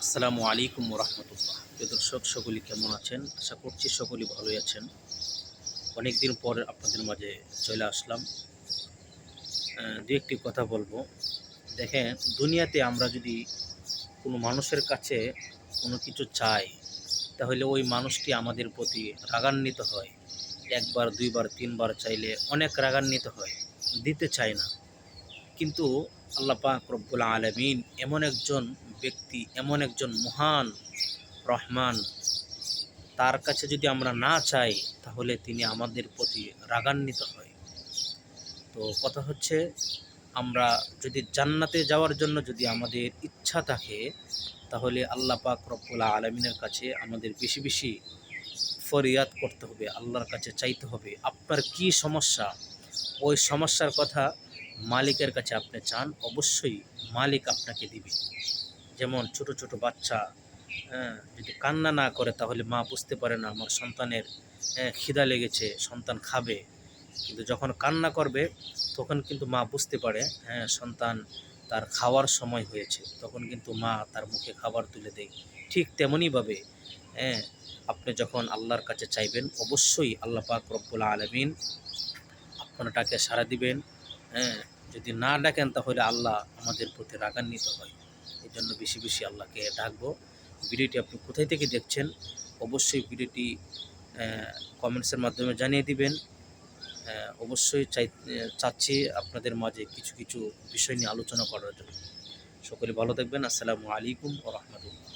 আসসালামু আলাইকুম রহমতুল্লাহ। প্রিয় দর্শক, সকলে কেমন আছেন? আশা করছি সকলেই ভালোই আছেন। অনেকদিন পর আপনাদের মাঝে চলে আসলাম। দু একটি কথা বলবো। দেখেন, দুনিয়াতে আমরা যদি কোনো মানুষের কাছে কোনো কিছু চাই, তাহলে ওই মানুষটি আমাদের প্রতি রাগান্বিত হয়। একবার, দুইবার, তিনবার চাইলে অনেক রাগান্বিত হয়, দিতে চায় না। কিন্তু আল্লাহ পাক রব্বুল আলামিন এমন একজন ব্যক্তি, এমন একজন মহান রহমান, তার কাছে যদি আমরা না চাই তাহলে তিনি আমাদের প্রতি রাগান্বিত হয়। তো কথা হচ্ছে, আমরা যদি জান্নাতে যাওয়ার জন্য যদি আমাদের ইচ্ছা থাকে, তাহলে আল্লাহ পাক রব্বুল আলামিনের কাছে আমাদের বেশি বেশি ফরিয়াদ করতে হবে, আল্লাহর কাছে চাইতে হবে। আপনার কি সমস্যা, ওই সমস্যার কথা মালিকের কাছে আপনি চান, অবশ্যই মালিক আপনাকে দিবে। যেমন ছোট ছোট বাচ্চা, যদি কান্না না করে তাহলে মা বুঝতে পারে না আমার সন্তানের খিদা লেগেছে, সন্তান খাবে। কিন্তু যখন কান্না করবে তখন কিন্তু মা বুঝতে পারে, সন্তান তার খাওয়ার সময় হয়েছে, তখন কিন্তু মা তার মুখে খাবার তুলে দেয়। ঠিক তেমনইভাবে আপনি যখন আল্লাহর কাছে চাইবেন, অবশ্যই আল্লাহ পাক রব্বুল আলামিন আপনারটাকে সাড়া দিবেন। যদি না ডাকেন তাহলে আল্লাহ আমাদের প্রতি রাগান্বিত হয়। এই জন্য বেশি বেশি আল্লাহকে ডাকবো। ভিডিওটি আপনি কোথায় থেকে দেখছেন, অবশ্যই ভিডিওটি কমেন্টসের মাধ্যমে জানিয়ে দিবেন। অবশ্যই চাচ্ছি আপনাদের মাঝে কিছু কিছু বিষয় নিয়ে আলোচনা করার জন্য। সকলে ভালো থাকবেন। আসসালামু আলাইকুম ওয়া রাহমাতুল্লাহ।